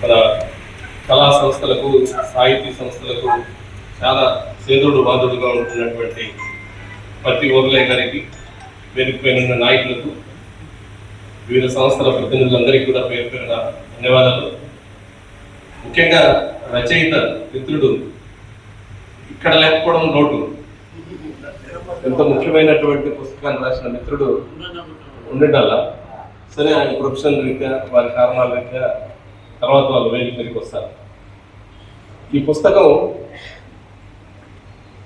మన కళా సంస్థలకు, సాహితీ సంస్థలకు చాలా సేదుడు బాధుడుగా ఉంటున్నటువంటి పత్తి ఓబులయ్య గారికి, వేదికపైన నాయకులకు, వివిధ సంస్థల ప్రతినిధులందరికీ కూడా పేరు పేరున ధన్యవాదాలు. ముఖ్యంగా రచయిత మిత్రుడు ఇక్కడ లేకపోవడం లోటు. ఎంత ముఖ్యమైనటువంటి పుస్తకాన్ని రాసిన మిత్రుడు ఉండటల్లా సరే, ఆయన ప్రొఫెషనల్ రీత్యా వారి కారణాల రీత్యా తర్వాత వాళ్ళు వేదిక మీదకి వస్తారు. ఈ పుస్తకం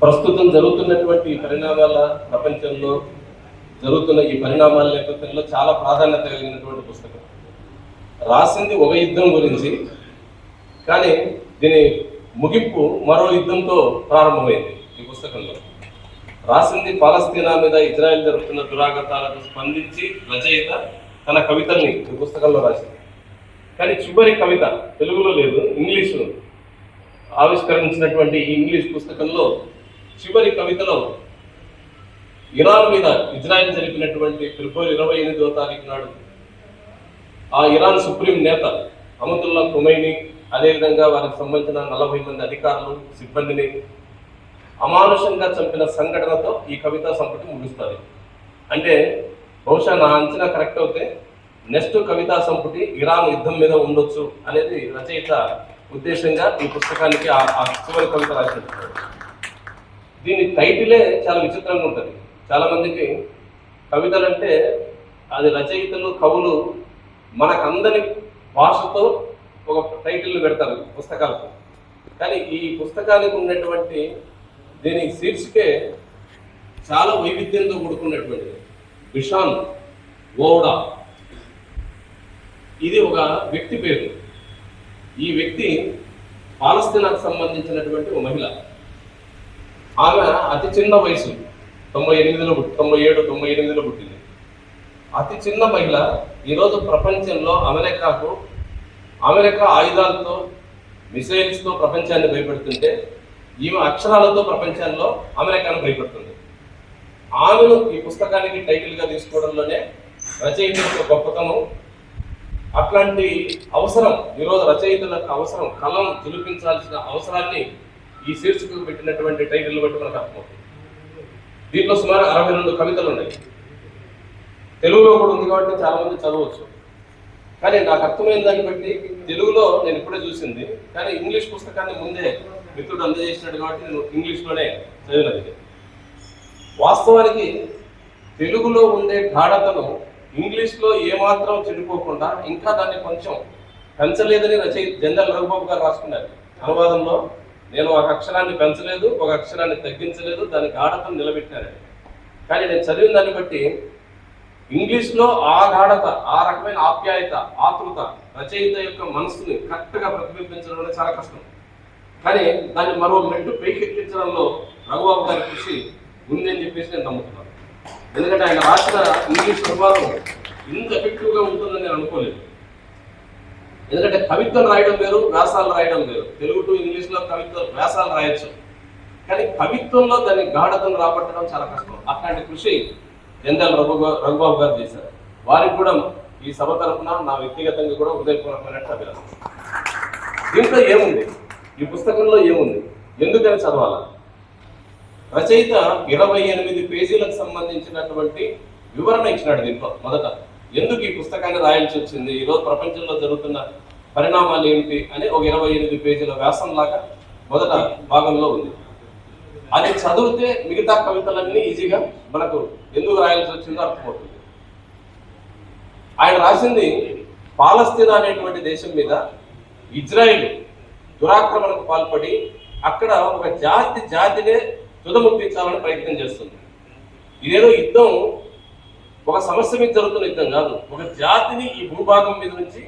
ప్రస్తుతం జరుగుతున్నటువంటి పరిణామాల ప్రపంచంలో జరుగుతున్న ఈ పరిణామాల నేపథ్యంలో చాలా ప్రాధాన్యత కలిగినటువంటి పుస్తకం. రాసింది ఒక యుద్ధం గురించి, కానీ దీని ముగింపు మరో యుద్ధంతో ప్రారంభమైంది. ఈ పుస్తకంలో రాసింది పాలస్తీనా మీద ఇజ్రాయెల్ జరుగుతున్న దురాఘాతాలకు స్పందించి రచయిత తన కవితల్ని ఈ పుస్తకంలో రాసింది. కానీ చివరి కవిత తెలుగులో లేదు, ఇంగ్లీషు ఆవిష్కరించినటువంటి ఈ ఇంగ్లీష్ పుస్తకంలో చివరి కవితలో ఇరాన్ మీద ఇజ్రాయెల్ జరిపినటువంటి ఫిబ్రవరి 28వ తారీఖు నాడు ఆ ఇరాన్ సుప్రీం నేత అమతుల్లా ఖుమైనీ, అదేవిధంగా వారికి సంబంధించిన 40 మంది అధికారులు, సిబ్బందిని అమానుషంగా చంపిన సంఘటనతో ఈ కవితా సంపుటి ముగుస్తుంది. అంటే బహుశా నా అంచనా కరెక్ట్ అవుతే నెక్స్ట్ కవితా సంపుటి ఇరాన్ యుద్ధం మీద ఉండొచ్చు అనేది రచయిత ఉద్దేశంగా ఈ పుస్తకానికి ఆ చివరి కవిత రాసినట్టు. దీని టైటిలే చాలా విచిత్రంగా ఉంటుంది. చాలా మందికి కవితలంటే అది రచయితలు, కవులు మనకందని భాషతో ఒక టైటిల్ పెడతారు పుస్తకాలకు. కానీ ఈ పుస్తకానికి ఉన్నటువంటి దీని శీర్షికే చాలా వైవిధ్యంతో కూడుకున్నటువంటిది. బిషాన్ ఓడా, ఇది ఒక వ్యక్తి పేరు. ఈ వ్యక్తి పాలస్తీనాకు సంబంధించినటువంటి ఒక మహిళ. ఆమె అతి చిన్న వయసు, 97-98లో పుట్టింది. అతి చిన్న మహిళ ఈరోజు ప్రపంచంలో అమెరికా ఆయుధాలతో, మిసైల్స్తో ప్రపంచాన్ని భయపెడుతుంటే ఈమె అక్షరాలతో ప్రపంచంలో అమెరికాను భయపెడుతుంది. ఆమెను ఈ పుస్తకానికి టైటిల్గా తీసుకోవడంలోనే రచయిత యొక్క గొప్పతనం. అట్లాంటి అవసరం ఈరోజు రచయితలకు అవసరం, కలం చులిపించాల్సిన అవసరాన్ని ఈ శీర్షికకు పెట్టినటువంటి టైటిల్ బట్టి మనకు అర్థమవుతుంది. దీంట్లో సుమారు 62 కవితలు ఉన్నాయి. తెలుగులో కూడా ఉంది కాబట్టి చాలా మంది చదవచ్చు. కానీ నాకు అర్థమైన దాన్ని బట్టి తెలుగులో నేను ఇప్పుడే చూసింది, కానీ ఇంగ్లీష్ పుస్తకాన్ని ముందే మిత్రుడు అందజేసినాడు కాబట్టి నేను ఇంగ్లీష్లోనే చదివినది. వాస్తవానికి తెలుగులో ఉండే గాఢతను ఇంగ్లీష్లో ఏమాత్రం చెడిపోకుండా ఇంకా దాన్ని కొంచెం పెంచలేదని రచయిత జనరల్ రఘుబాబు గారు రాసుకున్నారు అనువాదంలో. నేను ఒక అక్షరాన్ని పెంచలేదు, ఒక అక్షరాన్ని తగ్గించలేదు, దాని గాఢతను నిలబెట్టానని. కానీ నేను చదివిన దాన్ని బట్టి ఇంగ్లీష్లో ఆ గాఢత, ఆ రకమైన ఆప్యాయత, ఆతృత రచయిత యొక్క మనసుని కరెక్ట్గా ప్రతిబింబించడం అనేది చాలా కష్టం. కానీ దాన్ని మరో మెట్టు పైకెక్కించడంలో రఘుబాబు గారి కృషి ఉంది అని చెప్పేసి నేను నమ్ముతున్నాను. ఎందుకంటే ఆయన రాసిన ఇంగ్లీష్ అనువాదం ఇంత ఎఫెక్టివ్గా ఉంటుందని నేను అనుకోలేదు. ఎందుకంటే కవిత్వం రాయడం వేరు, వ్యాసాలు రాయడం వేరు. తెలుగు టు ఇంగ్లీష్లో వ్యాసాలు రాయొచ్చు, కానీ కవిత్వంలో దాని గాఢతను రాబట్టడం చాలా కష్టం. అట్లాంటి కృషి జనరల్ రఘుబాబు గారు చేశారు. వారికి కూడా ఈ సభ తరఫున నా వ్యక్తిగతంగా కూడా హృదయపూర్వకమైన అభినందనలు. దీంట్లో ఏముంది, ఈ పుస్తకంలో ఏముంది, ఎందుకని చదవాలా? రచయిత 28 పేజీలకు సంబంధించినటువంటి వివరణ ఇచ్చినాడు. దీంట్లో మొదట ఎందుకు ఈ పుస్తకాన్ని రాయాల్సి వచ్చింది, ఈరోజు ప్రపంచంలో జరుగుతున్న పరిణామాలు ఏమిటి అని ఒక 28 పేజీల వ్యాసం లాగా మొదట భాగంలో ఉంది. అది చదివితే మిగతా కవితలన్నీ ఈజీగా మనకు ఎందుకు రాయాల్సి వచ్చిందో అర్థమవుతుంది. ఆయన రాసింది పాలస్తీనా అనేటువంటి దేశం మీద ఇజ్రాయిల్ దురాక్రమణకు పాల్పడి అక్కడ ఒక జాతినే తుదముట్టించాలని ప్రయత్నం చేస్తుంది. ఇదేదో యుద్ధం ఒక సమస్య మీద జరుగుతున్న యుద్ధం కాదు, ఒక జాతిని ఈ భూభాగం మీద నుంచి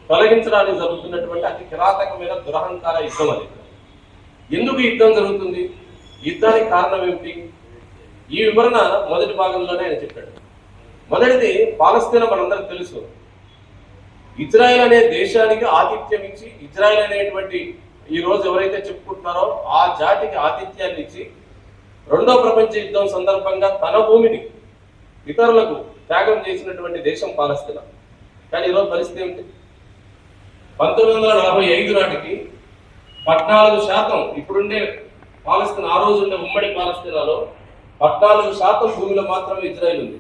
తొలగించడానికి జరుగుతున్నటువంటి అతి కిరాతకమైన దురహంకార యుద్ధం. అది ఎందుకు యుద్ధం జరుగుతుంది, యుద్ధానికి కారణం ఏమిటి, ఈ వివరణ మొదటి భాగంలోనే ఆయన చెప్పాడు. మొదటిది పాలస్తీనా మనందరికి తెలుసు. ఇజ్రాయెల్ అనే దేశానికి ఆతిథ్యం ఇచ్చి, ఇజ్రాయెల్ అనేటువంటి ఈ రోజు ఎవరైతే చెప్పుకుంటున్నారో ఆ జాతికి ఆతిథ్యాన్ని ఇచ్చి రెండో ప్రపంచ యుద్ధం సందర్భంగా తన భూమిని ఇతరులకు త్యాగం చేసినటువంటి దేశం పాలస్తీనా. కానీ ఈరోజు పరిస్థితి ఏమిటి? 1945 నాటికి 14% ఇప్పుడుండే పాలస్తీనా, ఆ రోజు ఉండే ఉమ్మడి పాలస్తీనాలో 14% భూమిలో మాత్రమే ఇజ్రాయెల్ ఉంది.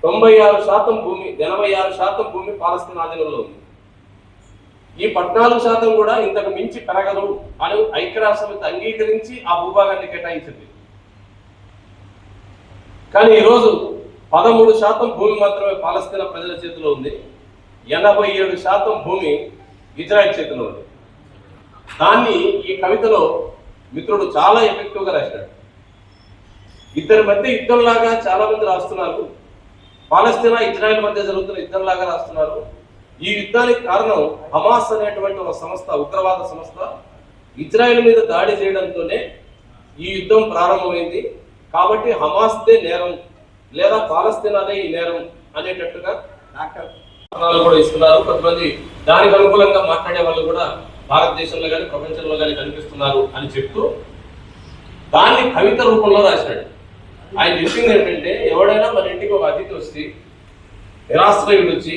96% భూమి, 86% భూమి పాలస్తీనా ఆధీనంలో ఉంది. ఈ 14% కూడా ఇంతకు మించి పెరగదు అని ఐక్యరాష్ట్రసమితి అంగీకరించి ఆ భూభాగాన్ని కేటాయించింది. కానీ ఈరోజు 13% భూమి మాత్రమే పాలస్తీనా ప్రజల చేతిలో ఉంది. 87% భూమి ఇజ్రాయెల్ చేతిలో ఉంది. దాన్ని ఈ కవితలో మిత్రుడు చాలా ఎఫెక్టివ్గా రాశాడు. ఇద్దరి మధ్య యుద్ధంలాగా చాలా మంది రాస్తున్నారు. పాలస్తీనా ఇజ్రాయెల్ మధ్య జరుగుతున్న యుద్ధంలాగా రాస్తున్నారు. ఈ యుద్ధానికి కారణం హమాస్ అనేటువంటి ఒక సంస్థ, ఉగ్రవాద సంస్థ ఇజ్రాయెల్ మీద దాడి చేయడంతోనే ఈ యుద్ధం ప్రారంభమైంది. కాబట్టి హమాస్దే నేరం లేదా పాలస్తీనాదే ఈ నేరం అనేటట్టుగా కూడా ఇస్తున్నారు. కొంతమంది దానికి అనుకూలంగా మాట్లాడే వాళ్ళు కూడా భారతదేశంలో కానీ ప్రపంచంలో కానీ కనిపిస్తున్నారు అని చెప్తూ దాన్ని కవిత రూపంలో రాశాడు. ఆయన చెప్పింది ఏంటంటే, ఎవడైనా మన ఇంటికి ఒక అతిథి వచ్చి, నిరాశ్రయుడు వచ్చి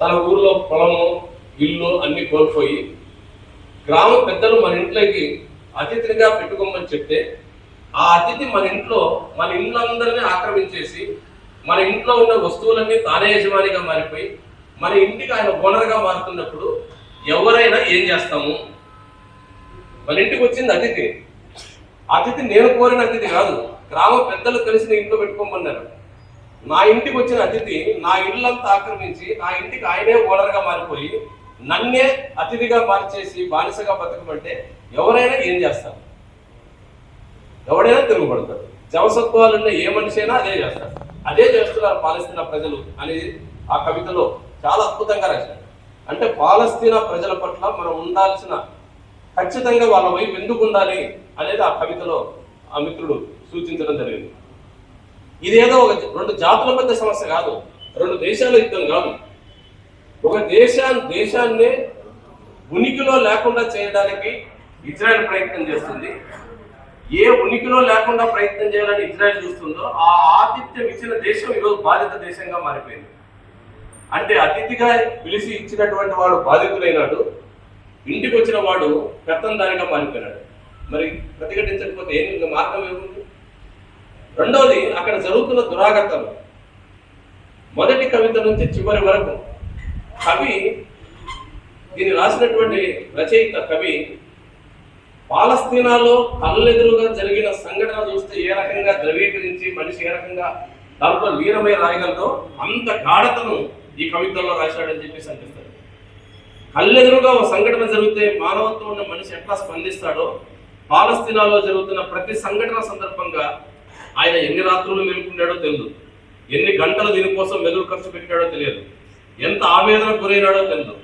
తన ఊర్లో పొలము, ఇల్లు అన్ని కోల్పోయి గ్రామ పెద్దలు మన ఇంట్లోకి అతిథిగా పెట్టుకోమని చెప్తే, ఆ అతిథి మన ఇళ్ళందరినీ ఆక్రమించేసి మన ఇంట్లో ఉన్న వస్తువులన్నీ తానే యజమానిగా మారిపోయి మన ఇంటికి ఆయన ఓనర్గా మారుతున్నప్పుడు ఎవరైనా ఏం చేస్తాము? మన ఇంటికి వచ్చింది అతిథి. అతిథి నేను కోరిన అతిథి కాదు, గ్రామ పెద్దలు కలిసి ఇంట్లో పెట్టుకోమన్నారు. నా ఇంటికి వచ్చిన అతిథి నా ఇల్లంతా ఆక్రమించి నా ఇంటికి ఆయనే ఓనర్గా మారిపోయి నన్నే అతిథిగా మార్చేసి బానిసగా బతకమంటే ఎవరైనా ఏం చేస్తారు? ఎవడైనా తిరుగుబడతాడు. జవసత్వాలున్న ఏ మనిషి అయినా అదే చేస్తారు. అదే చేస్తున్నారు పాలస్తీనా ప్రజలు అనేది ఆ కవితలో చాలా అద్భుతంగా రాశారు. అంటే పాలస్తీనా ప్రజల పట్ల మనం ఉండాల్సిన, ఖచ్చితంగా వాళ్ళ వైపు ఎందుకు ఉండాలి అనేది ఆ కవితలో ఆ మిత్రుడు సూచించడం జరిగింది. ఇదేదో ఒక రెండు జాతుల మధ్య సమస్య కాదు, రెండు దేశాల యుద్ధం కాదు. ఒక దేశాన్నే ఉనికిలో లేకుండా చేయడానికి ఇజ్రాయెల్ ప్రయత్నం చేస్తుంది. ఏ ఉనికిలో లేకుండా ప్రయత్నం చేయాలని ఇజ్రాయెల్ చూస్తుందో ఆ ఆతిథ్యం ఇచ్చిన దేశం ఈరోజు బాధిత దేశంగా మారిపోయింది. అంటే అతిథిగా పిలిచి ఇచ్చినటువంటి వాడు బాధితులైనాడు, ఇంటికి వచ్చిన వాడు పెత్తందారిగా మారిపోయినాడు. మరి ప్రతిఘటించకపోతే ఏం మార్గం ఏముంది? రెండవది, అక్కడ జరుగుతున్న దురాగతాలు. మొదటి కవిత నుంచి చివరి వరకు కవి, దీన్ని రాసినటువంటి రచయిత కవి, పాలస్తీనాలో కళ్ళెదురుగా జరిగిన సంఘటన చూస్తే ఏ రకంగా ద్రవీకరించి మనిషి ఏ రకంగా దాంట్లో లీనమై రాయగలదో అంత గాఢతను ఈ కవితల్లో రాశాడని చెప్పేసి అనిపిస్తాడు. కళ్ళెదురుగా ఒక సంఘటన జరిగితే మానవత్వం ఉన్న మనిషి ఎట్లా స్పందిస్తాడో, పాలస్తీనాలో జరుగుతున్న ప్రతి సంఘటన సందర్భంగా ఆయన ఎన్ని రాత్రులు మేలుకున్నాడో తెలియదు, ఎన్ని గంటలు దీనికోసం మెదుడు ఖర్చు పెట్టాడో తెలియదు, ఎంత ఆవేదన గురైనాడో తెలియదు,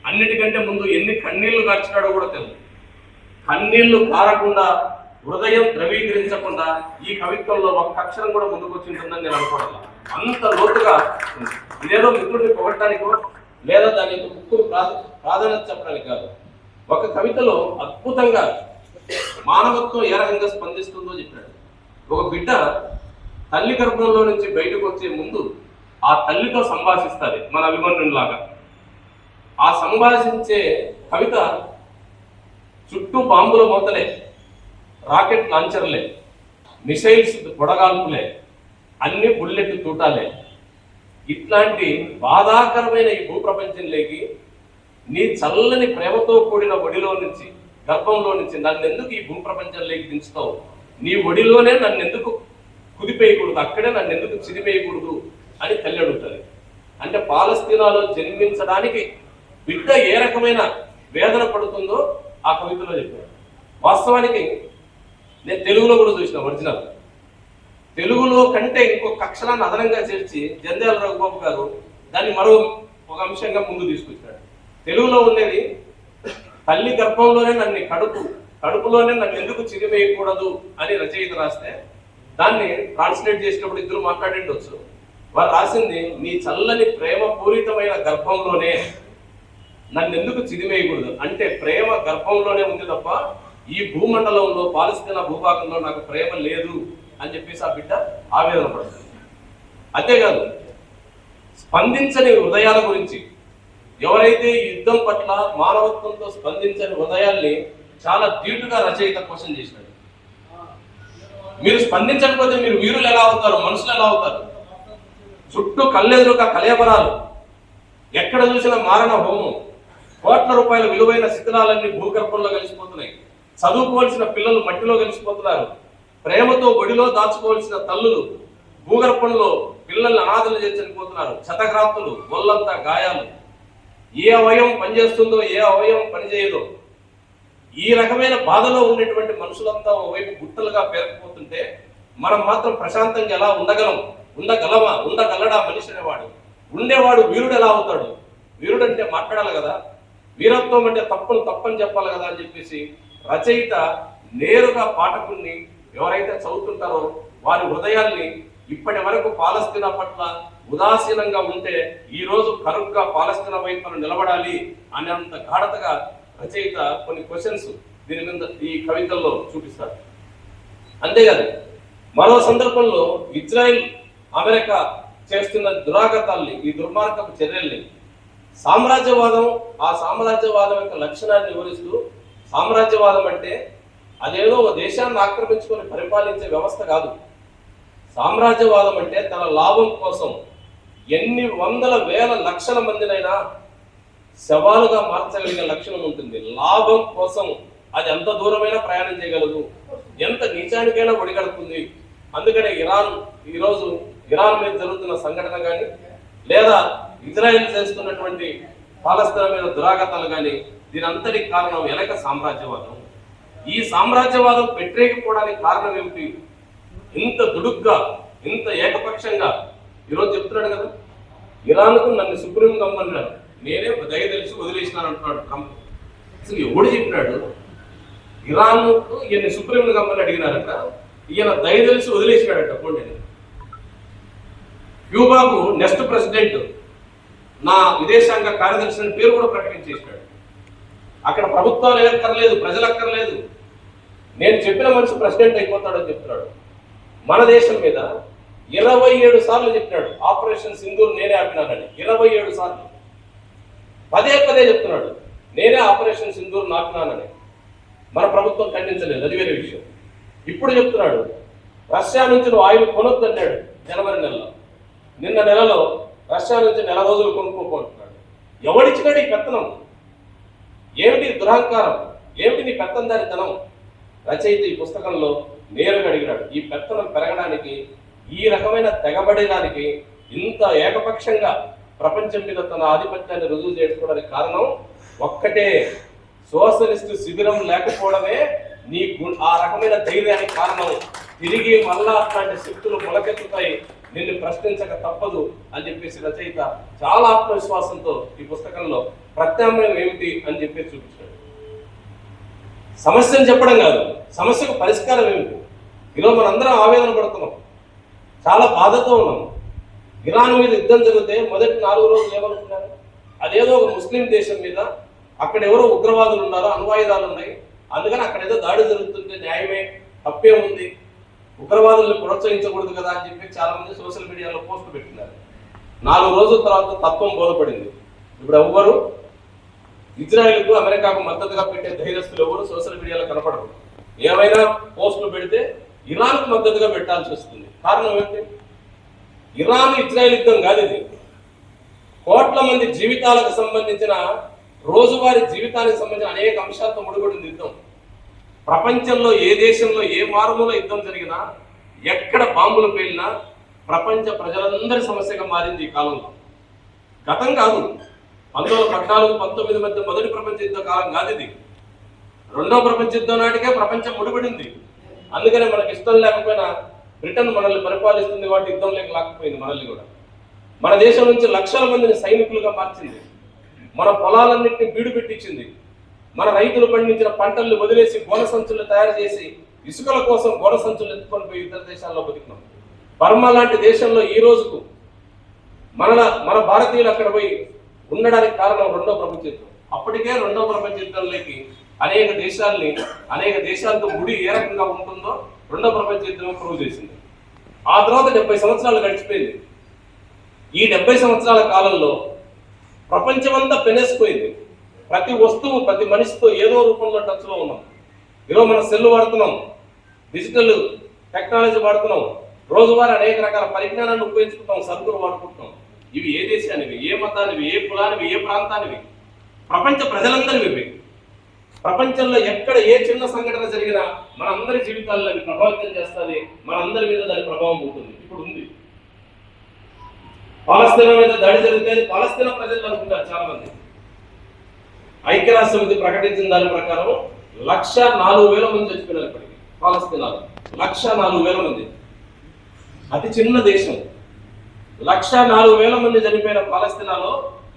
అన్నిటికంటే ముందు ఎన్ని కన్నీళ్లు కార్చినాడో కూడా తెలియదు. కన్నీళ్లు కారకుండా, హృదయం ద్రవీకరించకుండా ఈ కవిత్వంలో ఒక్క అక్షరం కూడా ముందుకు వచ్చి ఉంటుందని నేను అనుకోవడం. అంత లోతుగా ఇదేదో మిత్రుడిని పొగట్టడానికో లేదా దాని ముక్కు ప్రాధాన్యత చెప్పడానికి కాదు. ఒక కవితలో అద్భుతంగా మానవత్వం ఏ రకంగా స్పందిస్తుందో చెప్పాడు. ఒక బిడ్డ తల్లి గర్భంలో నుంచి బయటకు వచ్చే ముందు ఆ తల్లితో సంభాషిస్తుంది మన అభిమన్యులాగా. ఆ సంభాషించే కవిత చుట్టూ బాంబుల మోతలే, రాకెట్ లాంచర్లే, మిసైల్స్ పొడగాల్పులే, అన్ని బుల్లెట్ తూటాలే. ఇట్లాంటి బాధాకరమైన ఈ భూప్రపంచంలోకి నీ చల్లని ప్రేమతో కూడిన ఒడిలో నుంచి, గర్భంలో నుంచి నన్నెందుకు ఈ భూప్రపంచంలోకి దించుతావు? నీ ఒడిలోనే నన్నెందుకు కుదిపేయకూడదు, అక్కడే నన్నెందుకు చిదిపేయకూడదు అని తల్లి అడుగుతుంది. అంటే పాలస్తీనాలో జన్మించడానికి బిడ్డ ఏ రకమైన వేదన పడుతుందో ఆ కవితలో చెప్పారు. వాస్తవానికి నేను తెలుగులో కూడా చూసిన ఒరిజినల్. తెలుగులో కంటే ఇంకొక అక్షరాన్ని అదనంగా చేర్చి జంధ్యాల రఘుబాబు గారు దాన్ని మరో ఒక అంశంగా ముందు తీసుకొచ్చాడు. తెలుగులో ఉండేది, తల్లి గర్భంలోనే నన్ను కడుపులోనే నన్ను ఎందుకు చిరివేయకూడదు అని రచయిత రాస్తే, దాన్ని ట్రాన్స్లేట్ చేసినప్పుడు ఇద్దరు మాట్లాడిండొచ్చు. వారు రాసింది, నీ చల్లని ప్రేమ పూరితమైన గర్భంలోనే నన్ను ఎందుకు చిదివేయకూడదు. అంటే ప్రేమ గర్భంలోనే ఉంది తప్ప ఈ భూమండలంలో, పాలస్తీనా భూభాగంలో నాకు ప్రేమ లేదు అని చెప్పేసి ఆ బిడ్డ ఆవేదన పడుతుంది. అంతేకాదు, స్పందించని హృదయాల గురించి, ఎవరైతే ఈ యుద్ధం పట్ల మానవత్వంతో స్పందించని హృదయాల్ని చాలా ధీటుగా రచయిత క్వశ్చన్ చేసినాడు. మీరు స్పందించకపోతే మీరు వీరులు ఎలా అవుతారు, మనుషులు ఎలా అవుతారు? చుట్టూ కళ్ళెదురుగా కలేబరాలు, ఎక్కడ చూసినా మారణ హోమం, కోట్ల రూపాయల విలువైన శిథిలాలన్నీ భూగర్భంలో కలిసిపోతున్నాయి. చదువుకోవాల్సిన పిల్లలు మట్టిలో కలిసిపోతున్నారు. ప్రేమతో ఒడిలో దాచుకోవాల్సిన తల్లులు భూగర్భంలో పిల్లల్ని అనాథలు చేసి చనిపోతున్నారు. క్షతగ్రాంతులు, ఒళ్ళంతా గాయాలు. ఏ అవయవం పనిచేస్తుందో ఏ అవయవం పనిచేయదో ఈ రకమైన బాధలో ఉన్నటువంటి మనుషులంతా ఓవైపు గుట్టలుగా పేరుకుపోతుంటే మనం మాత్రం ప్రశాంతంగా ఎలా ఉండగలమా? ఉండగలడా మనిషి అనేవాడు? ఉండేవాడు వీరుడు ఎలా అవుతాడు? వీరుడు అంటే మాట్లాడాలి కదా, వీరత్వం అంటే తప్పని చెప్పాలి కదా అని చెప్పేసి రచయిత నేరుగా పాఠకుల్ని ఎవరైతే చదువుతుంటారో వారి హృదయాల్ని ఇప్పటి వరకు పాలస్తీనా పట్ల ఉదాసీనంగా ఉంటే ఈ రోజు కరుగ్గా పాలస్తీనా వైపున నిలబడాలి అనేంత గాఢతగా రచయిత కొన్ని క్వశ్చన్స్ దీని మీద ఈ కవితల్లో చూపిస్తాడు. అంతేకాదు మరో సందర్భంలో ఇజ్రాయెల్ అమెరికా చేస్తున్న దురాగతాల్ని, ఈ దుర్మార్గపు చర్యల్ని సామ్రాజ్యవాదం, ఆ సామ్రాజ్యవాదం యొక్క లక్షణాన్ని వివరిస్తూ, సామ్రాజ్యవాదం అంటే అదేదో ఒక దేశాన్ని ఆక్రమించుకొని పరిపాలించే వ్యవస్థ కాదు. సామ్రాజ్యవాదం అంటే తన లాభం కోసం ఎన్ని వందల వేల లక్షల మందినైనా శవాలుగా మార్చగలిగే లక్షణం ఉంటుంది. లాభం కోసం అది ఎంత దూరమైనా ప్రయాణం చేయగలదు, ఎంత నీచానికైనా ఒడిగడుతుంది. అందుకనే ఈరోజు ఇరాన్ మీద జరుగుతున్న సంఘటన కానీ, లేదా ఇజ్రాయెల్ చేస్తున్నటువంటి పాలస్తీనా మీద దురాగతాలు కానీ, దీని అంతటికి కారణం వెనక సామ్రాజ్యవాదం. ఈ సామ్రాజ్యవాదం వ్యతిరేకపోవడానికి కారణం ఏమిటి? ఇంత దుడుగ్గా, ఇంత ఏకపక్షంగా ఈరోజు చెప్తున్నాడు కదా, ఇరాన్కు నన్ను సుప్రీం కమ్మన్నాడు, నేనే దయ తెలిసి వదిలేసినాను అంటున్నాడు ట్రంప్. అసలు ఎవడు చెప్పినాడు? ఇరాన్కు ఈయన సుప్రీం కమ్మని అడిగినారంట, ఈయన దయ తెలిసి వదిలేసినాడట. పోండి, క్యూబాకు నెక్స్ట్ ప్రెసిడెంట్ నా విదేశాంగ కార్యదర్శి అని పేరు కూడా ప్రకటించేసినాడు. అక్కడ ప్రభుత్వాలు ఎక్కర్లేదు, ప్రజలు అక్కర్లేదు, నేను చెప్పిన మనిషి ప్రెసిడెంట్ అయిపోతాడని చెప్తున్నాడు. మన దేశం మీద 27 సార్లు చెప్పినాడు ఆపరేషన్ సింధూర్ నేనే ఆపినానని. 27 సార్లు పదే చెప్తున్నాడు నేనే ఆపరేషన్ సింధూర్ ఆపినానని. మన ప్రభుత్వం ఖండించలేదు, అది వేరే విషయం. ఇప్పుడు చెప్తున్నాడు రష్యా నుంచి నువ్వు ఆయిల్ కొనొద్దు అన్నాడు జనవరి నెలలో. నిన్న నెలలో రష్యా నుంచి నెల రోజులు కొనుక్కోకుంటున్నాడు. ఎవడిచ్చినాడు ఈ పెత్తనం? ఏమిటి దురహంకారం? ఏమిటి నీ పెత్తందారితనం? రచయిత ఈ పుస్తకంలో నేరుగా అడిగినాడు. ఈ పెత్తనం పెరగడానికి, ఈ రకమైన తెగబడడానికి, ఇంత ఏకపక్షంగా ప్రపంచం మీద తన ఆధిపత్యాన్ని రుజువు చేసుకోవడానికి కారణం ఒక్కటే, సోషలిస్ట్ శిబిరం లేకపోవడమే నీ ఆ రకమైన ధైర్యానికి కారణం. తిరిగి మళ్ళా అట్లాంటి శక్తులు మొలకెత్తుతాయి, నిన్ను ప్రశ్నించక తప్పదు అని చెప్పేసి రచయిత చాలా ఆత్మవిశ్వాసంతో ఈ పుస్తకంలో ప్రత్యామ్నాయం ఏమిటి అని చెప్పేసి చూపించాడు. సమస్యను చెప్పడం కాదు, సమస్యకు పరిష్కారం ఏమిటి. ఈరోజు మనందరం ఆవేదన పడుతున్నాం, చాలా బాధతో ఉన్నాం. ఇరాన్ మీద యుద్ధం జరిగితే మొదటి 4 రోజులు ఏమనుకున్నారు? అదేదో ఒక ముస్లిం దేశం మీద, అక్కడ ఎవరో ఉగ్రవాదులు ఉన్నారు, అణ్వాయుధాలు ఉన్నాయి, అందుకని అక్కడ ఏదో దాడి జరుగుతుంటే న్యాయమే, తప్పేముంది, ఉగ్రవాదుల్ని ప్రోత్సహించకూడదు కదా అని చెప్పి చాలా మంది సోషల్ మీడియాలో పోస్టులు పెట్టినారు. 4 రోజుల తర్వాత తత్వం బోధపడింది. ఇప్పుడు ఎవ్వరు ఇజ్రాయెల్కు అమెరికాకు మద్దతుగా పెట్టే ధైర్యస్తులు ఎవరు సోషల్ మీడియాలో కనపడరు. ఏమైనా పోస్టులు పెడితే ఇరాన్కు మద్దతుగా పెట్టాల్సి వస్తుంది. కారణం ఏంటి? ఇరాన్ ఇజ్రాయెల్ యుద్ధం కాదు ఇది. కోట్ల మంది జీవితాలకు సంబంధించిన, రోజువారీ జీవితానికి సంబంధించిన అనేక అంశాలతో ముడిపడిన యుద్ధం. ప్రపంచంలో ఏ దేశంలో ఏ మారుమూల యుద్ధం జరిగినా, ఎక్కడ బాంబులు పేలినా ప్రపంచ ప్రజలందరి సమస్యగా మారింది ఈ కాలంలో. గతం కాదు, 1914-19 మధ్య మొదటి ప్రపంచ యుద్ధ కాలం కాదు ఇది. రెండో ప్రపంచ యుద్ధం నాటికే ప్రపంచం ముడిపడింది. అందుకనే మనకి ఇష్టం లేకపోయినా బ్రిటన్ మనల్ని పరిపాలిస్తుంది కాబట్టి యుద్ధం లేకపోయింది మనల్ని కూడా. మన దేశం నుంచి లక్షల మందిని సైనికులుగా మార్చింది, మన పొలాలన్నింటినీ బీడు పెట్టించింది, మన రైతులు పండించిన పంటల్ని వదిలేసి గోన సంచులు తయారు చేసి ఇసుకల కోసం గోన సంచులు ఎత్తుకొని పోయి ఇతర దేశాల్లో బతికినాం. బర్మా లాంటి దేశంలో ఈ రోజుకు మన భారతీయులు అక్కడ పోయి ఉండడానికి కారణం రెండో ప్రపంచ యుద్ధం. అప్పటికే రెండో ప్రపంచ యుద్ధంలోకి అనేక దేశాలతో ముడి ఏ రకంగా ఉంటుందో రెండో ప్రపంచ యుద్ధం ప్రూవ్ చేసింది. ఆ తర్వాత 70 సంవత్సరాలు గడిచిపోయింది. ఈ 70 సంవత్సరాల కాలంలో ప్రపంచమంతా పెనేసిపోయింది. ప్రతి వస్తువు ప్రతి మనిషితో ఏదో రూపంలో టచ్లో ఉన్నాం. ఈరోజు మనం సెల్ వాడుతున్నాం, డిజిటల్ టెక్నాలజీ వాడుతున్నాం, రోజువారీ అనేక రకాల పరిజ్ఞానాన్ని ఉపయోగించుకుంటాం, సరుకులు వాడుకుంటున్నాం. ఇవి ఏ దేశానివి, ఏ మతానివి, ఏ కులానివి, ఏ ప్రాంతానివి, ప్రపంచ ప్రజలందరివి. ప్రపంచంలో ఎక్కడ ఏ చిన్న సంఘటన జరిగినా మనందరి జీవితాల్లో అవి ప్రభావితం చేస్తుంది, మనందరి మీద దాని ప్రభావం ఉంటుంది. ఇప్పుడు ఉంది పాలస్తీనా మీద దాడి జరిగితే పాలస్తీనా ప్రజలు అనుకుంటారు చాలా మంది. ఐక్యరాజ్య సమితి ప్రకటించిన దాని ప్రకారం 104,000 మంది చచ్చిపోయినారు. ఇప్పటికి పాలస్తీనాలో 104,000 మంది. అతి చిన్న దేశం. 104,000 మంది చనిపోయిన పాలస్తీనాలో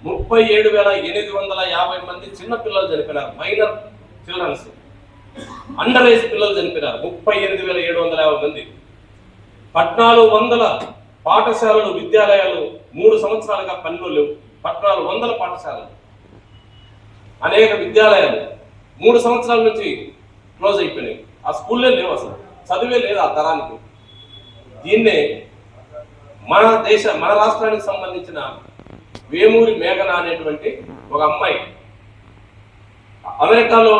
37,850 మంది చిన్న పిల్లలు చనిపోయినారు. మైనర్ చిల్డ్రన్స్, అండర్ ఏజ్ పిల్లలు చనిపోయినారు. 38,750 మంది. 1,400 పాఠశాలలు, విద్యాలయాలు 3 సంవత్సరాలుగా పనిలో లేవు. 1,400 పాఠశాలలు, అనేక విద్యాలయాలు 3 సంవత్సరాల నుంచి క్లోజ్ అయిపోయినాయి. ఆ స్కూల్లే లేవు, అసలు చదివే లేదు ఆ తరానికి. దీన్నే మన రాష్ట్రానికి సంబంధించిన వేమూరి మేఘన అనేటువంటి ఒక అమ్మాయి అమెరికాలో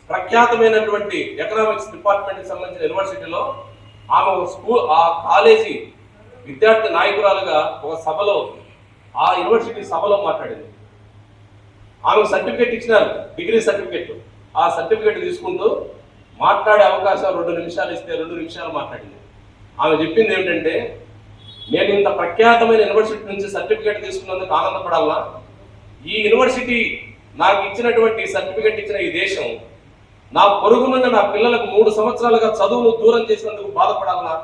ప్రఖ్యాతమైనటువంటి ఎకనామిక్స్ డిపార్ట్మెంట్కి సంబంధించిన యూనివర్సిటీలో ఆమె ఆ కాలేజీ విద్యార్థి నాయకురాలుగా ఒక సభలో, ఆ యూనివర్సిటీ సభలో మాట్లాడింది. ఆమె సర్టిఫికేట్ ఇచ్చినారు, డిగ్రీ సర్టిఫికేట్. ఆ సర్టిఫికేట్ తీసుకుంటూ మాట్లాడే అవకాశం 2 నిమిషాలు ఇస్తే 2 నిమిషాలు మాట్లాడింది. ఆమె చెప్పింది ఏమిటంటే, నేను ఇంత ప్రఖ్యాతమైన యూనివర్సిటీ నుంచి సర్టిఫికేట్ తీసుకున్నందుకు ఆనందపడాలా, ఈ యూనివర్సిటీ నాకు ఇచ్చినటువంటి సర్టిఫికేట్ ఇచ్చిన ఈ దేశం నా పొరుగునున్న నా పిల్లలకు 3 సంవత్సరాలుగా చదువును దూరం చేసినందుకు బాధపడాలన్నా,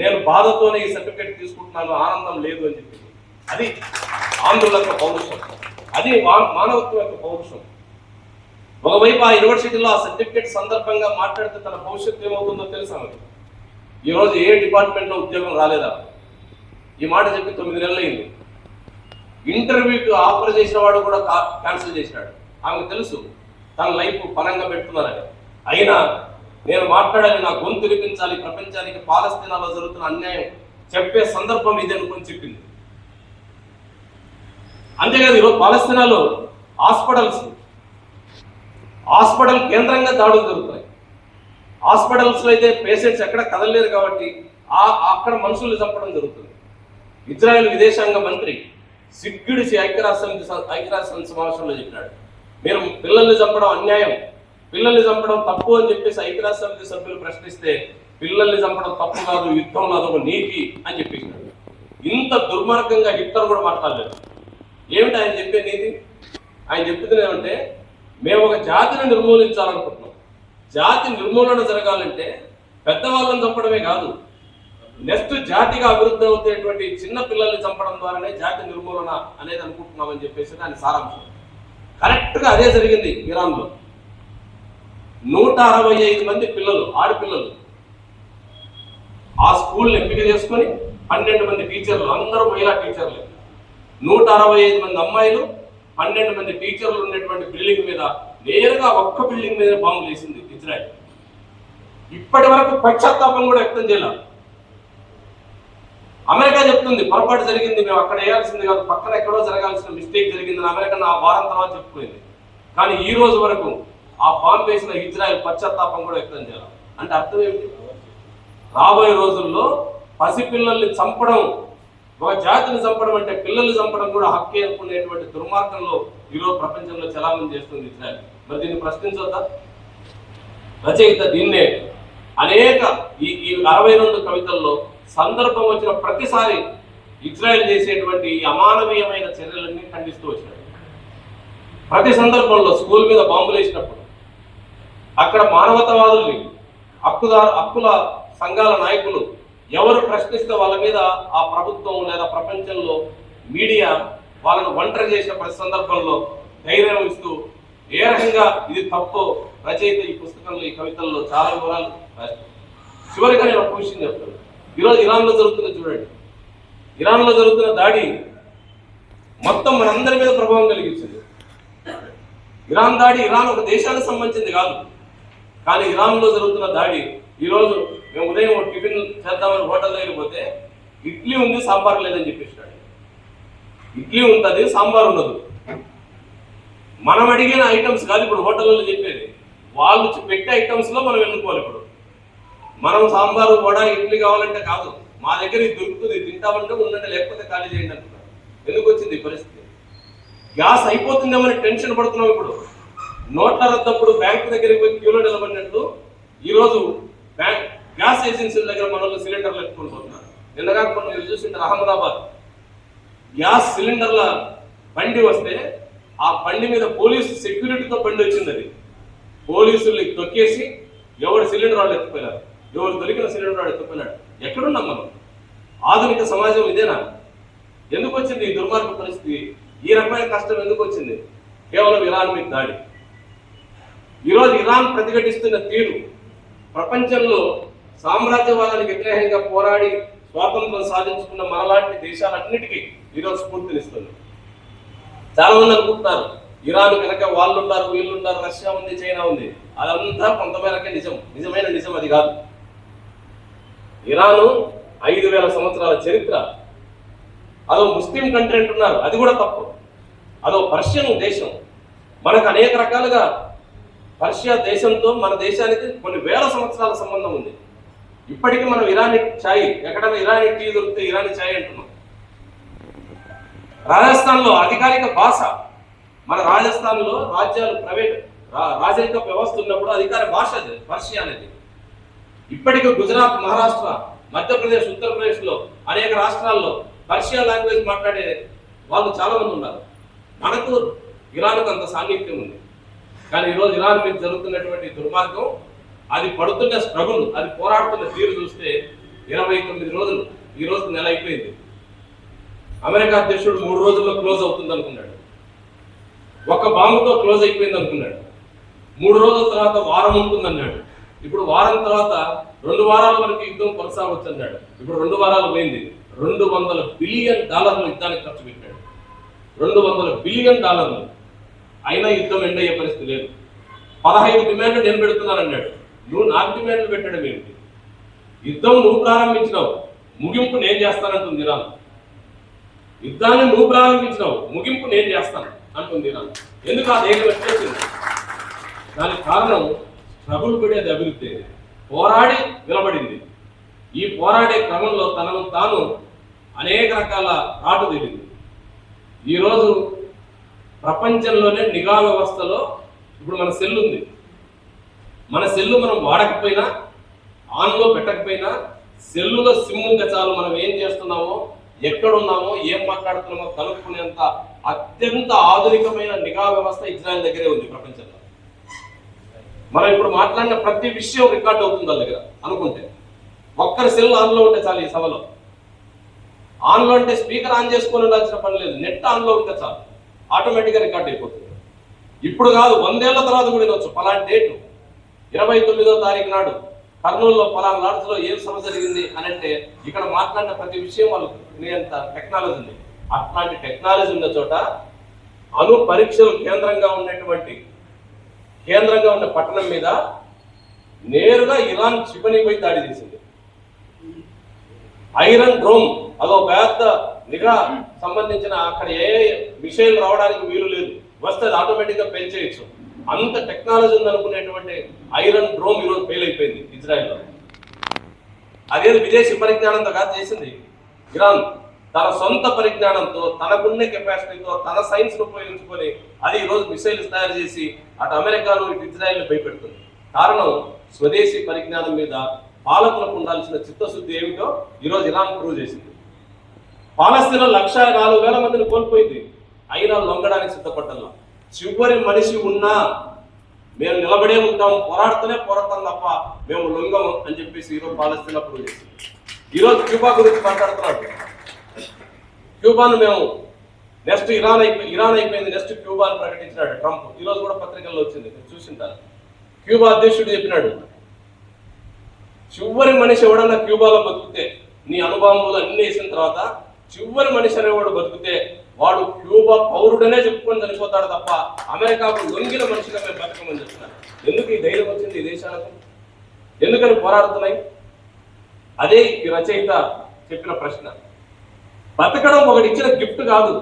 నేను బాధతోనే ఈ సర్టిఫికేట్ తీసుకుంటున్నాను, ఆనందం లేదు అని చెప్పింది. అది ఆంధ్రుల యొక్క పౌరుషం, అది మానవత్వం యొక్క పౌరుషం. ఒకవైపు ఆ యూనివర్సిటీలో ఆ సర్టిఫికేట్ సందర్భంగా మాట్లాడితే తన భవిష్యత్తు ఏమవుతుందో తెలుసా? ఈరోజు ఏ డిపార్ట్మెంట్లో ఉద్యోగం రాలేదా? ఈ మాట చెప్పి 9 నెలలు అయింది. ఇంటర్వ్యూకి ఆఫర్ చేసిన వాడు కూడా క్యాన్సిల్ చేసినాడు. ఆమెకు తెలుసు తన లైఫ్ పనంగా పెడుతున్నారని. అయినా నేను మాట్లాడాలి, నా గొంతు వినిపించాలి, ప్రపంచానికి పాలస్తీనాలో జరుగుతున్న అన్యాయం చెప్పే సందర్భం ఇది అనుకుని చెప్పింది. అంతేకాదు, ఈరోజు పాలస్తీనాలో హాస్పిటల్ కేంద్రంగా దాడులు జరుగుతాయి. హాస్పిటల్స్లో అయితే పేషెంట్స్ ఎక్కడ కదలలేరు కాబట్టి అక్కడ మనుషులు చంపడం జరుగుతుంది. ఇజ్రాయెల్ విదేశాంగ మంత్రి సిగ్గుడిచి ఐక్యరాజ్య సమితి సమావేశంలో చెప్పినాడు, మీరు పిల్లల్ని చంపడం అన్యాయం, పిల్లల్ని చంపడం తప్పు అని చెప్పేసి ఐక్యరాజ్య సమితి సభ్యులు ప్రశ్నిస్తే, పిల్లల్ని చంపడం తప్పు కాదు, యుద్ధంలో అదొక నీతి అని చెప్పేసినాడు. ఇంత దుర్మార్గంగా హిట్లర్ కూడా మాట్లాడలేదు. ఏమిటి ఆయన చెప్పే నీతి? ఆయన చెప్తుంది ఏమంటే, మేము ఒక జాతిని నిర్మూలించాలనుకుంటున్నాం. జాతి నిర్మూలన జరగాలంటే పెద్దవాళ్ళని చంపడమే కాదు, నెక్స్ట్ జాతిగా అభివృద్ధి అవుతున్నటువంటి చిన్న పిల్లల్ని చంపడం ద్వారానే జాతి నిర్మూలన అనేది అనుకుంటున్నామని చెప్పేసి దాని సారాంశం. కరెక్ట్గా అదే జరిగింది ఇరాన్లో. 165 మంది పిల్లలు, ఆడపిల్లలు ఆ స్కూల్ని ఎంపిక చేసుకొని 12 మంది టీచర్లు, అందరూ మహిళా టీచర్లే. 165 మంది అమ్మాయిలు, 12 మంది టీచర్లు ఉన్నటువంటి బిల్డింగ్ మీద నేరుగా ఒక్క బిల్డింగ్ మీద బాంబులు వేసింది ఇజ్రాయెల్. ఇప్పటి వరకు పశ్చాత్తాపం కూడా వ్యక్తం చేయాలి. అమెరికా చెప్తుంది పొరపాటు జరిగింది, మేము అక్కడ వేయాల్సింది కాదు, పక్కన ఎక్కడో జరగాల్సిన మిస్టేక్ జరిగిందని అమెరికా ఆ వారం తర్వాత చెప్పుకోయింది. కానీ ఈ రోజు వరకు ఆ బాంబు వేసిన ఇజ్రాయెల్ పశ్చాత్తాపం కూడా వ్యక్తం చేయాలి. అంటే అర్థం ఏమిటి? రాబోయే రోజుల్లో పసిపిల్లల్ని చంపడం, ఒక జాతిని చంపడం అంటే పిల్లల్ని చంపడం కూడా హక్కే అనుకునేటువంటి దుర్మార్గంలో ఈరోజు ప్రపంచంలో చలామణి చేస్తుంది ఇజ్రాయెల్. మరి దీన్ని ప్రశ్నించొద్దా? రచయిత దీన్నే అనేక ఈ 62 కవితల్లో సందర్భం వచ్చిన ప్రతిసారి ఇజ్రాయెల్ చేసేటువంటి ఈ అమానవీయమైన చర్యలన్నీ ఖండిస్తూ వచ్చినాడు. ప్రతి సందర్భంలో స్కూల్ మీద బాంబులు వేసినప్పుడు, అక్కడ మానవతావాదుల్ని, హక్కుల సంఘాల నాయకులు ఎవరు ప్రశ్నిస్తే వాళ్ళ మీద ఆ ప్రభుత్వం లేదా ప్రపంచంలో మీడియా వాళ్ళను ఒంటరి చేసిన ప్రతి సందర్భంలో ధైర్యం ఇస్తూ ఏ రకంగా ఇది తప్పో రచయిత ఈ పుస్తకంలో, ఈ కవితల్లో చాలా వివరాలు రాస్తారు. చివరిగా నేను ఒక విషయం చెప్తాను. ఈరోజు ఇరాన్లో జరుగుతున్న చూడండి, ఇరాన్లో జరుగుతున్న దాడి మొత్తం మనందరి మీద ప్రభావం కలిగించింది. ఇరాన్ దాడి ఇరాన్ ఒక దేశానికి సంబంధించింది కాదు, కానీ ఇరాన్లో జరుగుతున్న దాడి ఈరోజు మేము ఉదయం టిఫిన్ చేద్దామని హోటల్ దగ్గరికి పోతే ఇడ్లీ ఉంది, సాంబార్ లేదని చెప్పేసినాడు. ఇడ్లీ ఉంటుంది, సాంబార్ ఉండదు. మనం అడిగిన ఐటమ్స్ కాదు ఇప్పుడు హోటల్లో చెప్పేది, వాళ్ళు పెట్టే ఐటమ్స్లో మనం ఎన్నుకోవాలి. ఇప్పుడు మనం సాంబారు వడ ఇడ్లీ కావాలంటే కాదు, మా దగ్గర ఇది దొరుకుతుంది తింటామంటే ఉండండి లేకపోతే ఖాళీ చేయండి అంటున్నారు. ఎందుకు వచ్చింది ఈ పరిస్థితి? గ్యాస్ అయిపోతుందేమని టెన్షన్ పడుతున్నాం. ఇప్పుడు నోట్ల రద్దప్పుడు బ్యాంకు దగ్గరికి పోయి క్యూలో నిలబడినట్టు ఈరోజు గ్యాస్ ఏజెన్సీల దగ్గర మన వాళ్ళు సిలిండర్లు ఎత్తుకొని పోతున్నారు. నిన్నగా మీరు చూసింటారు అహ్మదాబాద్ గ్యాస్ సిలిండర్ల బండి వస్తే ఆ బండి మీద పోలీసు సెక్యూరిటీతో బండి వచ్చింది. అది పోలీసుల్ని తొక్కేసి ఎవరు సిలిండర్ వాళ్ళు ఎత్తుకుపోయినారు, ఎవరు దొరికిన సిలిండర్ వాడు ఎత్తుకుపోయినాడు. ఎక్కడున్నాం మనం? ఆధునిక సమాజం ఇదేనా? ఎందుకు వచ్చింది ఈ దుర్మార్గ పరిస్థితి? ఈ రకమైన కష్టం ఎందుకు వచ్చింది? కేవలం ఇరాన్ మీద దాడి. ఈరోజు ఇరాన్ ప్రతిఘటిస్తున్న తీరు ప్రపంచంలో సామ్రాజ్యవాదానికి వ్యతిరేకంగా పోరాడి స్వాతంత్రం సాధించుకున్న మనలాంటి దేశాలన్నిటికీ ఈరోజు స్ఫూర్తినిస్తుంది. చాలా మంది అనుకుంటున్నారు ఇరాన్ కనుక వాళ్ళు ఉన్నారు, వీళ్ళు ఉన్నారు, రష్యా ఉంది, చైనా ఉంది. అదంతా కొంతమేరకే నిజమైన నిజం అది కాదు. ఇరాను 5000 సంవత్సరాల చరిత్ర. అదో ముస్లిం కంట్రీ అంటున్నారు, అది కూడా తప్పు. అదో పర్షియన్ దేశం. మనకు అనేక రకాలుగా పర్షియా దేశంతో మన దేశానికి కొన్ని వేల సంవత్సరాల సంబంధం ఉంది. ఇప్పటికీ మనం ఇరానీ ఛాయ్, ఎక్కడైనా ఇరానీ టీ దొరికితే ఇరానీ ఛాయ్ అంటున్నాం. రాజస్థాన్లో అధికారిక భాష, మన రాజస్థాన్లో రాజ్యాలు ప్రైవేట్ రాజరిక వ్యవస్థ ఉన్నప్పుడు అధికార భాష అది పర్షియా అనేది. ఇప్పటికీ గుజరాత్, మహారాష్ట్ర, మధ్యప్రదేశ్, ఉత్తరప్రదేశ్లో అనేక రాష్ట్రాల్లో పర్షియా లాంగ్వేజ్ మాట్లాడే వాళ్ళు చాలా మంది ఉన్నారు. మనకు ఇరాన్కు అంత సాన్నిధ్యం ఉంది. కానీ ఈరోజు ఇరాన్ మీద జరుగుతున్నటువంటి దుర్మార్గం, అది పడుతున్న స్ట్రగుల్, అది పోరాడుతున్న తీరు చూస్తే 29 రోజులు, ఈ రోజు నెల అయిపోయింది. అమెరికా అధ్యక్షుడు 3 రోజుల్లో క్లోజ్ అవుతుంది అనుకున్నాడు. ఒక బాంబుతో క్లోజ్ అయిపోయింది అనుకున్నాడు. 3 రోజుల తర్వాత వారం ఉంటుందన్నాడు. ఇప్పుడు వారం తర్వాత 2 వారాల వరకు యుద్ధం కొనసాగవచ్చు అన్నాడు. ఇప్పుడు 2 వారాలు పోయింది. $200 బిలియన్ యుద్ధానికి ఖర్చు పెట్టాడు. $200 బిలియన్. అయినా యుద్ధం ఎండ్ అయ్యే పరిస్థితి లేదు. 15 డిమాండ్లు నేను పెడుతున్నాను అన్నాడు. నువ్వు నాకు డిమాండ్లు పెట్టడం ఏంటి? యుద్ధం నువ్వు ప్రారంభించినావు, ముగింపు నేను చేస్తానంటుంది ఇరాన్. యుద్ధాన్ని నువ్వు ప్రారంభించినావు, ముగింపు నేను చేస్తాను అంటుంది ఇరాన్. ఎందుకు ఆ దేశం వచ్చేసింది? దానికి కారణం స్ట్రగుల్ పడేది అభివృద్ధి, పోరాడి నిలబడింది. ఈ పోరాడే క్రమంలో తనను తాను అనేక రకాల రాటు తేలింది. ఈరోజు ప్రపంచంలోనే నిఘా వ్యవస్థలో ఇప్పుడు మన సెల్ ఉంది. మన సెల్లు మనం వాడకపోయినా, ఆన్లో పెట్టకపోయినా, సెల్లులో సిమ్ ఉంటే చాలు మనం ఏం చేస్తున్నామో, ఎక్కడున్నామో, ఏం మాట్లాడుతున్నామో కనుక్కునేంత అత్యంత ఆధునికమైన నిఘా వ్యవస్థ ఇజ్రాయెల్ దగ్గరే ఉంది ప్రపంచంలో. మనం ఇప్పుడు మాట్లాడిన ప్రతి విషయం రికార్డ్ అవుతుంది వాళ్ళ దగ్గర అనుకుంటే. ఒక్కరి సెల్ ఆన్లో ఉంటే చాలు. ఈ సభలో ఆన్లో అంటే స్పీకర్ ఆన్ చేసుకొని ఉండాల్సిన పని లేదు, నెట్ ఆన్లో ఉంటే చాలు, ఆటోమేటిక్గా రికార్డ్ అయిపోతుంది. ఇప్పుడు కాదు, 100 ఏళ్ల తర్వాత కూడా వినొచ్చు. పలాంటి డేటు 29వ తారీఖు నాడు కర్నూలులో పలానా లాడ్జ్లో ఏం సభ జరిగింది అని అంటే ఇక్కడ మాట్లాడిన ప్రతి విషయం వాళ్ళకు వినేంత టెక్నాలజీ ఉంది. అట్లాంటి టెక్నాలజీ ఉన్న చోట అణు పరీక్షలు కేంద్రంగా ఉన్న పట్టణం మీద నేరుగా ఇరాన్ క్షిపణిపై దాడి చేసింది. ఐరన్ డ్రోమ్, అదో పెద్ద నిఘా సంబంధించిన, అక్కడ ఏ మిసైల్ రావడానికి వీలు లేదు, వస్తే అది ఆటోమేటిక్గా పెంచేయచ్చు. అంత టెక్నాలజీ ఉందనుకునేటువంటి ఐరన్ డ్రోమ్ ఈరోజు ఫెయిల్ అయిపోయింది ఇజ్రాయెల్లో. అదేది విదేశీ పరిజ్ఞానంతో కాదు చేసింది ఇరాన్. తన సొంత పరిజ్ఞానంతో, తనకున్న కెపాసిటీతో, తన సైన్స్ ఉపయోగించుకొని అది ఈరోజు మిసైల్స్ తయారు చేసి అటు అమెరికాను, ఇటు ఇజ్రాయెల్ని భయపెడుతుంది. కారణం స్వదేశీ పరిజ్ఞానం మీద పాలకులకు ఉండాల్సిన చిత్తశుద్ధి ఏమిటో ఈరోజు ఇరాన్ ప్రూవ్ చేసింది. పాలస్తీనా 104,000 మందిని కోల్పోయింది, అయినా లొంగడానికి సిద్ధపడ్డల్లా. చివరి మనిషి ఉన్నా మేము నిలబడే ఉంటాం, పోరాడతాం తప్ప మేము లొంగము అని చెప్పేసి ఈరోజు పాలస్తీనా ప్రూవ్ చేసింది. ఈరోజు క్యూబా గురించి మాట్లాడుతున్నాడు. క్యూబాను మేము నెక్స్ట్ ఇరాన్ అయిపోయింది, నెక్స్ట్ క్యూబా అని ప్రకటించినాడు ట్రంప్. ఈరోజు కూడా పత్రికల్లో వచ్చింది, చూసింటారు. క్యూబా అధ్యక్షుడు చెప్పినాడు, చివరి మనిషి ఎవడన్నా క్యూబాలో బతికితే, నీ అనుభవాలు అన్ని వేసిన తర్వాత చివరి మనిషి అనేవాడు బతికితే వాడు క్యూబా పౌరుడనే చెప్పుకొని చనిపోతాడు తప్ప అమెరికాకు లొంగిన మనిషిగా మేము బతకమని చెప్తున్నారు. ఎందుకు ఈ ధైర్యం వచ్చింది ఈ దేశాలకు? ఎందుకని పోరాడుతున్నాయి? అదే ఈ రచయిత చెప్పిన ప్రశ్న. బతకడం ఒకటి ఇచ్చిన గిఫ్ట్ కాదు,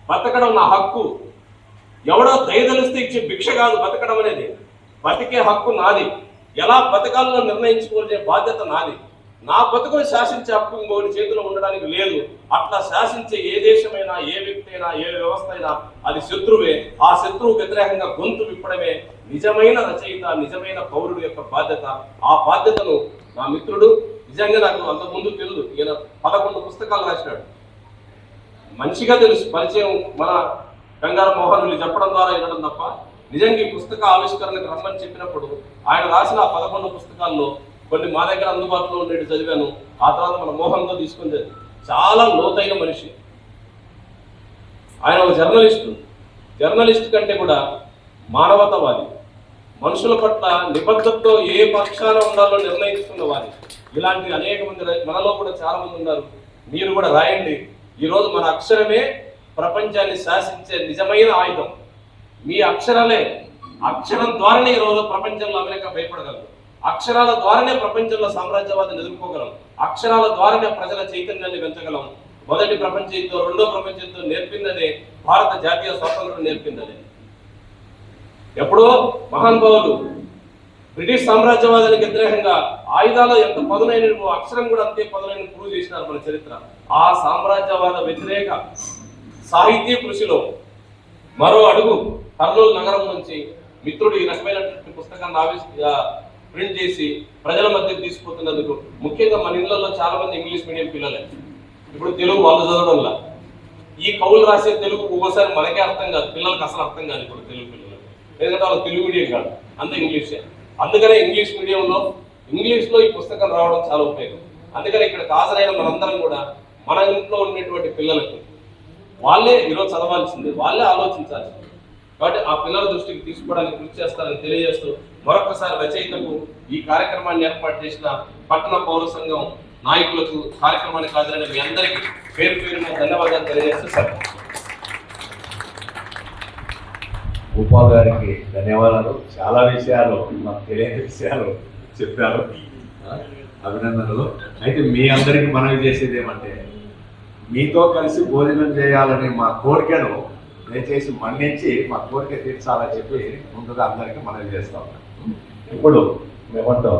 బతకడం నా హక్కు. ఎవడో దయదలిస్తే ఇచ్చే భిక్ష కాదు బతకడం అనేది. బతికే హక్కు నాది, ఎలా బతకాలో నిర్ణయించుకునే బాధ్యత నాది. నా బతుకును శాసించే హక్కు ఇంకోటి చేతిలో ఉండడానికి లేదు. అట్లా శాసించే ఏ దేశమైనా, ఏ వ్యక్తి అయినా, ఏ వ్యవస్థ అయినా అది శత్రువే. ఆ శత్రువు వ్యతిరేకంగా గొంతు విప్పడమే నిజమైన రచయిత, నిజమైన పౌరుడు యొక్క బాధ్యత. ఆ బాధ్యతను నా మిత్రుడు, నిజంగా నాకు అంతకుముందు తెలుసు, ఈయన 11 పుస్తకాలు రాసినాడు, మంచిగా తెలుసు పరిచయం, మన గంగార మోహన్ చెప్పడం ద్వారా వినడం తప్ప, నిజంగా ఈ పుస్తక ఆవిష్కరణకు రమ్మని చెప్పినప్పుడు ఆయన రాసిన 11 పుస్తకాల్లో కొన్ని మా దగ్గర అందుబాటులో ఉండేది చదివాను. ఆ తర్వాత మన మోహన్తో తీసుకుని చాలా లోతైన మనిషి ఆయన. ఒక జర్నలిస్ట్ కంటే కూడా మానవతావాది, మనుషుల పట్ల నిబద్ధతతో ఏ పక్షాన ఉండాలో నిర్ణయించుకున్నవాది. ఇలాంటి అనేక మంది మనలో కూడా చాలా మంది ఉన్నారు. మీరు కూడా రాయండి. ఈరోజు మన అక్షరమే ప్రపంచాన్ని శాసించే నిజమైన ఆయుధం. మీ అక్షరాలే, అక్షరం ద్వారానే ఈరోజు ప్రపంచంలో అమెరికా భయపడగలరు. అక్షరాల ద్వారానే ప్రపంచంలో సామ్రాజ్యవాదాన్ని ఎదుర్కోగలం. అక్షరాల ద్వారానే ప్రజల చైతన్యాన్ని పెంచగలం. మొదటి ప్రపంచ యుద్ధం, రెండో ప్రపంచ యుద్ధం నేర్పిందనే భారత జాతీయ స్వాతంత్రం నేర్పిందనే. ఎప్పుడో మహానుభావులు బ్రిటిష్ సామ్రాజ్యవాదానికి వ్యతిరేకంగా ఆయుధాలు ఎంత పదునైన, అక్షరం కూడా అంతే పదునైన ప్రూవ్ చేసినారు మన చరిత్ర. ఆ సామ్రాజ్యవాద వ్యతిరేక సాహితీ కృషిలో మరో అడుగు కర్నూలు నగరం నుంచి మిత్రుడు ఈ రకమైనటువంటి పుస్తకాన్ని ప్రింట్ చేసి ప్రజల మధ్యకు తీసుకుపోతున్నందుకు, ముఖ్యంగా మన ఇళ్లలో చాలా మంది ఇంగ్లీష్ మీడియం పిల్లలే. ఇప్పుడు తెలుగు వాళ్ళు చదవడంలా ఈ కవులు రాసే తెలుగు ఒక్కోసారి మనకే అర్థం కాదు, పిల్లలకు అసలు అర్థం కాదు ఇప్పుడు తెలుగు పిల్లలు. ఎందుకంటే వాళ్ళు తెలుగు మీడియం కాదు, అంత ఇంగ్లీషే. అందుకనే ఇంగ్లీష్ ఇంగ్లీష్లో ఈ పుస్తకం రావడం చాలా ఉపయోగం. అందుకని ఇక్కడ హాజరైన మనందరం కూడా మన ఇంట్లో ఉండేటువంటి పిల్లలకు వాళ్ళే ఈరోజు చదవాల్సిందే, వాళ్ళే ఆలోచించాల్సింది. కాబట్టి ఆ పిల్లల దృష్టికి తీసుకోవడానికి కృషి చేస్తారని తెలియజేస్తూ, మరొకసారి రచయితకు, ఈ కార్యక్రమాన్ని ఏర్పాటు చేసిన పట్టణ పౌర సంఘం నాయకులకు, కార్యక్రమానికి హాజరైన మీ అందరికీ పేరు పేరున ధన్యవాదాలు తెలియజేస్తూ సార్. భూపాల్ గారికి ధన్యవాదాలు. చాలా విషయాలు, మాకు తెలియని విషయాలు చెప్పారు, అభినందనలు. అయితే మీ అందరికీ మనవి చేసేది ఏమంటే, మీతో కలిసి భోజనం చేయాలని మా కోరికను దయచేసి మన్నించి మా కోరిక తీర్చాలని చెప్పి ముందుగా అందరికీ మనవి చేస్తాం. ఇప్పుడు మేమంటాం